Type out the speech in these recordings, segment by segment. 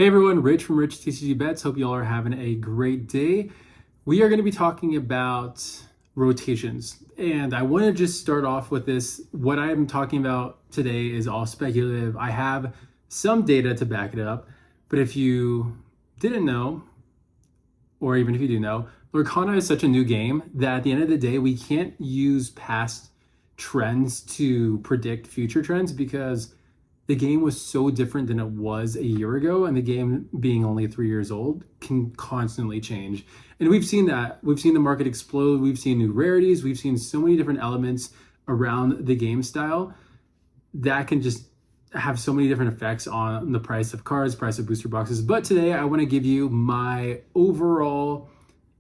Hey everyone, Rich from Rich TCG Bets. Hope you all are having a great day. We are going to be talking about rotations. And I want to just start off with this. What I'm talking about today is all speculative. I have some data to back it up. But if you didn't know, or even if you do know, Lorcana is such a new game that at the end of the day, we can't use past trends to predict future trends because the game was so different than it was a year ago, and the game being only 3 years old can constantly change. And we've seen that. We've seen the market explode. We've seen new rarities. We've seen so many different elements around the game style that can just have so many different effects on the price of cards, price of booster boxes. But today I want to give you my overall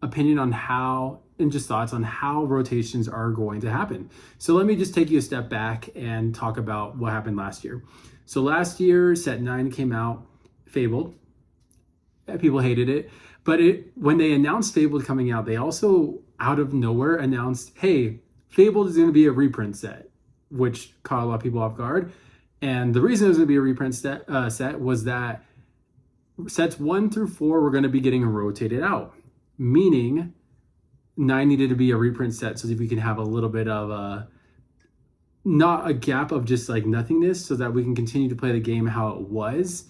opinion on how and just thoughts on how rotations are going to happen. So let me just take you a step back and talk about what happened last year. So last year, set 9 came out, Fabled. People hated it. But when they announced Fabled coming out, they also, out of nowhere, announced, hey, Fabled is going to be a reprint set, which caught a lot of people off guard. And the reason it was going to be a reprint set was that sets 1 through 4 were going to be getting rotated out, meaning 9 needed to be a reprint set so that we can have a little bit of a not a gap of just like nothingness so that we can continue to play the game how it was.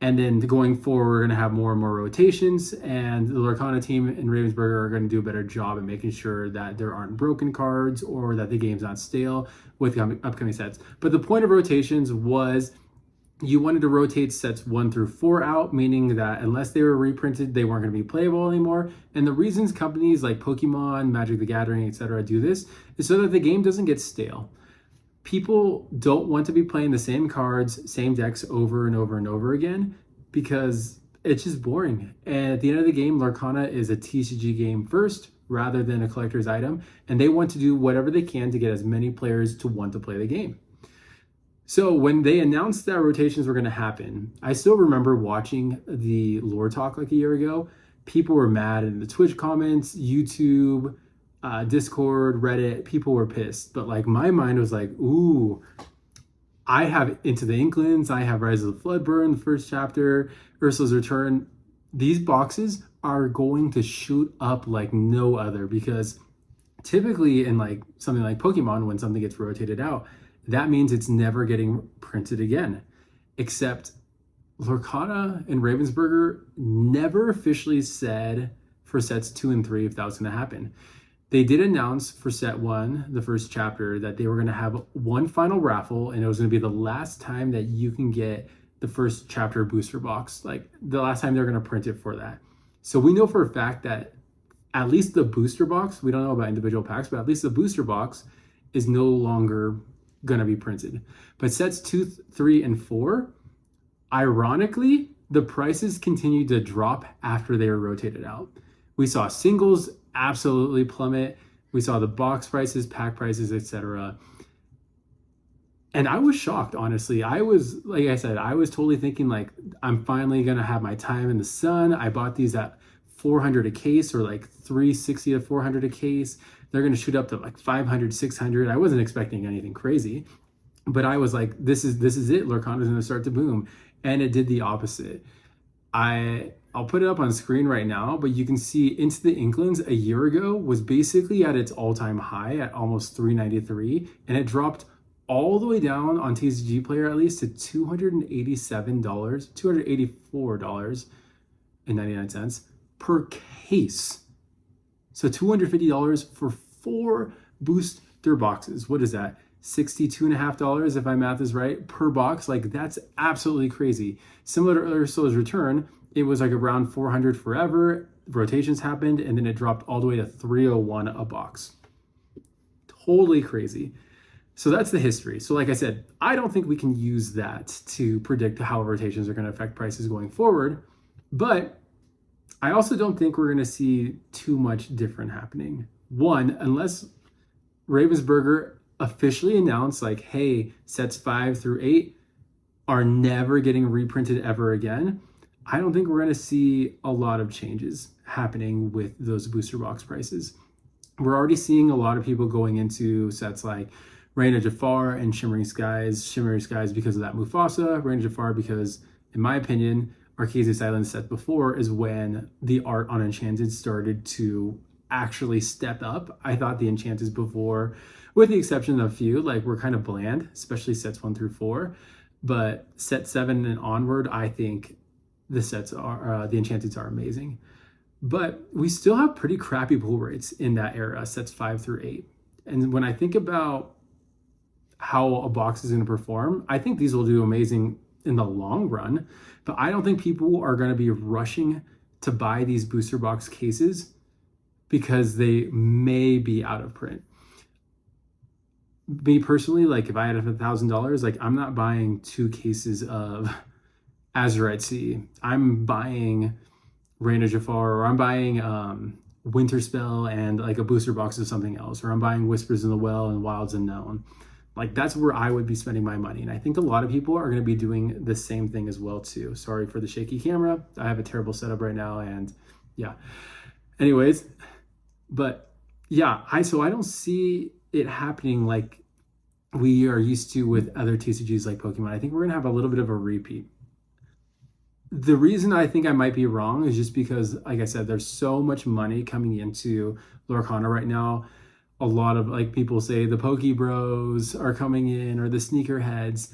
And then going forward, we're going to have more and more rotations, and the Lorcana team in Ravensburger are going to do a better job at making sure that there aren't broken cards or that the game's not stale with upcoming sets. But the point of rotations was you wanted to rotate sets 1 through 4 out, meaning that unless they were reprinted, they weren't going to be playable anymore. And the reasons companies like Pokemon, Magic the Gathering, etc. do this is so that the game doesn't get stale. People don't want to be playing the same cards, same decks over and over and over again because it's just boring. And at the end of the game, Lorcana is a TCG game first rather than a collector's item. And they want to do whatever they can to get as many players to want to play the game. So when they announced that rotations were going to happen, I still remember watching the lore talk like a year ago. People were mad in the Twitch comments, YouTube, Discord, Reddit. People were pissed. But like my mind was like, ooh, I have Into the Inklings, I have Rise of the Floodburn, the first chapter, Ursula's Return. These boxes are going to shoot up like no other because typically in like something like Pokemon, when something gets rotated out, that means it's never getting printed again. Except Lorcana and Ravensburger never officially said for sets 2 and 3 if that was going to happen. They did announce for set 1, the first chapter, that they were going to have one final raffle, and it was going to be the last time that you can get the first chapter booster box, like the last time they're going to print it for that. So we know for a fact that at least the booster box, we don't know about individual packs, but at least the booster box is no longer going to be printed. But sets 2, 3, and 4, ironically, the prices continued to drop after they were rotated out. We saw singles absolutely plummet. We saw the box prices, pack prices, etc. And I was shocked, honestly. I was, like I said, I was totally thinking like, I'm finally going to have my time in the sun. I bought these at $400 a case, or like $360 to $400 a case. They're going to shoot up to like $500, $600. I wasn't expecting anything crazy, but I was like, this is it. Lorcana is going to start to boom. And it did the opposite. I'll put it up on screen right now, but you can see Into the Inklings a year ago was basically at its all-time high at almost $393, and it dropped all the way down on TCG Player at least to $284.99 per case. So $250 for 4 booster boxes. What is that? $62.50 if my math is right per box. Like that's absolutely crazy. Similar to Ursula's Return, it was like around $400 forever. Rotations happened, and then it dropped all the way to $301 a box. Totally crazy. So that's the history. So like I said, I don't think we can use that to predict how rotations are going to affect prices going forward. But I also don't think we're going to see too much different happening. One, unless Ravensburger officially announced like, hey, sets 5 through 8 are never getting reprinted ever again, I don't think we're going to see a lot of changes happening with those booster box prices. We're already seeing a lot of people going into sets like Reign of Jafar and Shimmering Skies. Shimmering Skies because of that Mufasa, Reign of Jafar because, in my opinion, Arceus Island set before is when the art on Enchanted started to actually step up. I thought the Enchanted before, with the exception of a few, like were kind of bland, especially sets 1 through 4. But set 7 and onward, I think the Enchanted are amazing. But we still have pretty crappy pull rates in that era, sets 5 through 8. And when I think about how a box is going to perform, I think these will do amazing in the long run. But I don't think people are going to be rushing to buy these booster box cases because they may be out of print. Me personally, like if I had $1,000, like I'm not buying 2 cases of Azurite Sea. I'm buying Rain of Jafar, or I'm buying Winter Spell and like a booster box of something else, or I'm buying Whispers in the Well and Wilds Unknown. Like that's where I would be spending my money. And I think a lot of people are going to be doing the same thing as well too. Sorry for the shaky camera. I have a terrible setup right now, and yeah. Anyways, but yeah, I don't see it happening like we are used to with other TCGs like Pokemon. I think we're going to have a little bit of a repeat. The reason I think I might be wrong is just because, like I said, there's so much money coming into Lorcana right now. A lot of like people say the Poke Bros are coming in, or the sneakerheads.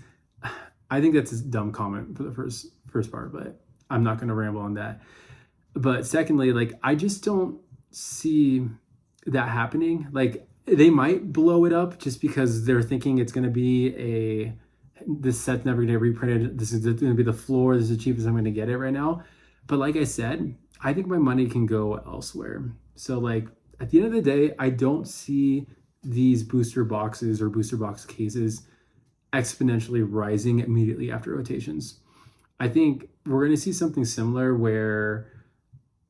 I think that's a dumb comment for the first part, but I'm not going to ramble on that. But secondly, like I just don't see that happening. Like they might blow it up just because they're thinking it's going to be this set's never going to get reprinted. This is going to be the floor. This is the cheapest I'm going to get it right now. But like I said, I think my money can go elsewhere. So like at the end of the day, I don't see these booster boxes or booster box cases exponentially rising immediately after rotations. I think we're going to see something similar where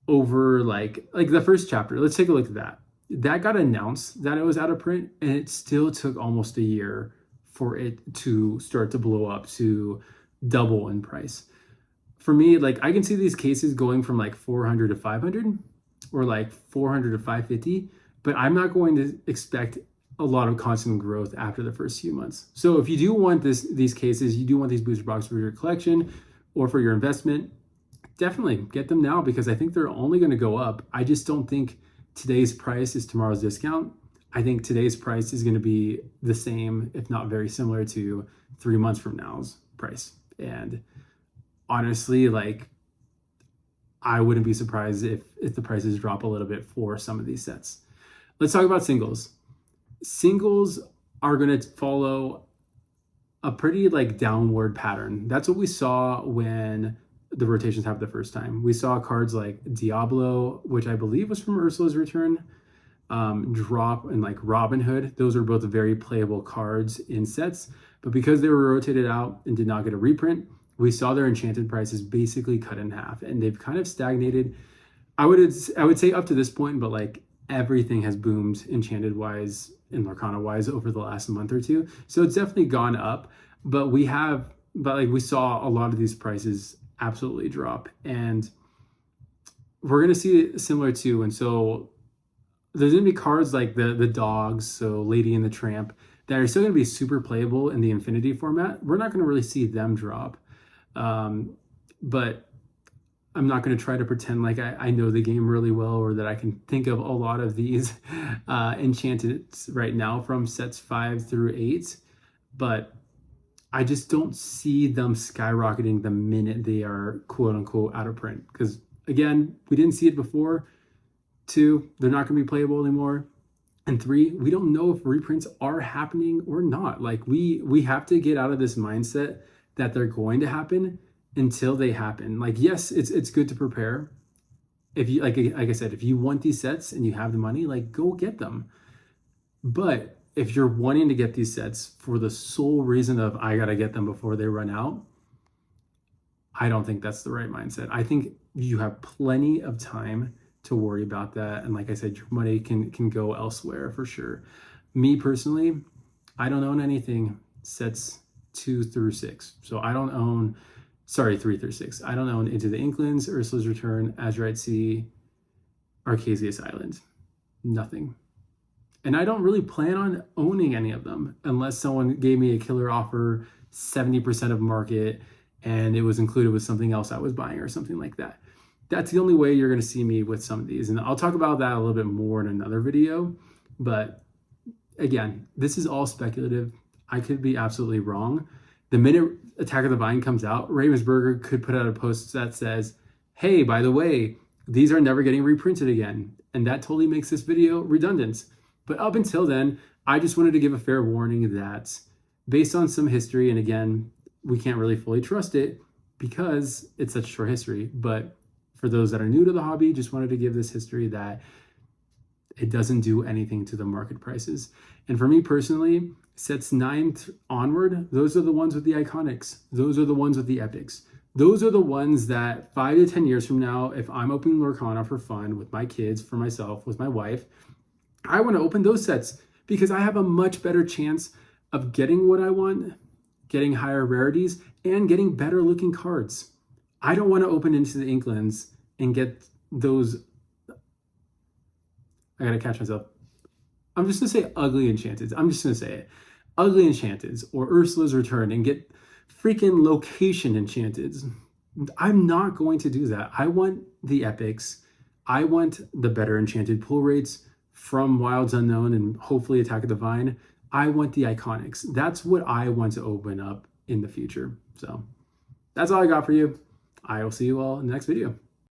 over like the first chapter, let's take a look at that. That got announced that it was out of print, and it still took almost a year for it to start to blow up to double in price. For me, like I can see these cases going from like 400 to 500 or like 400 to 550, but I'm not going to expect a lot of constant growth after the first few months. So if you do want these cases, you do want these booster boxes for your collection or for your investment, definitely get them now, because I think they're only going to go up. I just don't think today's price is tomorrow's discount. I think today's price is going to be the same, if not very similar to 3 months from now's price. And honestly, like I wouldn't be surprised if the prices drop a little bit for some of these sets. Let's talk about singles. Singles are going to follow a pretty like downward pattern. That's what we saw when the rotations happened the first time. We saw cards like Diablo, which I believe was from Ursula's Return, drop, and like Robin Hood. Those are both very playable cards in sets, but because they were rotated out and did not get a reprint, we saw their enchanted prices basically cut in half, and they've kind of stagnated. I would say up to this point, but like everything has boomed enchanted wise and Lorcana wise over the last month or two. So it's definitely gone up, but we saw a lot of these prices absolutely drop, and we're going to see it similar too. And so there's going to be cards like the dogs, so Lady and the Tramp, that are still going to be super playable in the Infinity format. We're not going to really see them drop. But I'm not going to try to pretend like I know the game really well, or that I can think of a lot of these enchanted right now from sets 5 through 8. But I just don't see them skyrocketing the minute they are quote unquote out of print. Because again, we didn't see it before. 2, they're not going to be playable anymore. And 3, we don't know if reprints are happening or not. Like we have to get out of this mindset that they're going to happen until they happen. Like, yes, it's good to prepare. If you like I said, if you want these sets and you have the money, like go get them. But if you're wanting to get these sets for the sole reason of I gotta get them before they run out, I don't think that's the right mindset. I think you have plenty of time to worry about that. And like I said, your money can go elsewhere for sure. Me personally, I don't own anything sets 2 through 6. So I don't own, 3 through 6. I don't own Into the Inklings, Ursula's Return, Azurite Sea, Arceus Island. Nothing. And I don't really plan on owning any of them unless someone gave me a killer offer, 70% of market, and it was included with something else I was buying or something like that. That's the only way you're going to see me with some of these. And I'll talk about that a little bit more in another video. But again, this is all speculative. I could be absolutely wrong. The minute Attack of the Vine comes out, Ravensburger could put out a post that says, hey, by the way, these are never getting reprinted again. And that totally makes this video redundant. But up until then, I just wanted to give a fair warning that based on some history, and again, we can't really fully trust it because it's such short history, but for those that are new to the hobby, just wanted to give this history that it doesn't do anything to the market prices. And for me personally, sets 9 onward, those are the ones with the iconics. Those are the ones with the epics. Those are the ones that 5 to 10 years from now, if I'm opening Lorcana for fun with my kids, for myself, with my wife, I want to open those sets because I have a much better chance of getting what I want, getting higher rarities, and getting better looking cards. I don't want to open into the Inklands and get those, I gotta catch myself. I'm just gonna say ugly enchanteds. I'm just gonna say it. Ugly enchanteds or Ursula's Return and get freaking location enchanteds. I'm not going to do that. I want the epics. I want the better enchanted pull rates from Wilds Unknown and hopefully Attack of the Vine. I want the iconics. That's what I want to open up in the future. So that's all I got for you. I will see you all in the next video.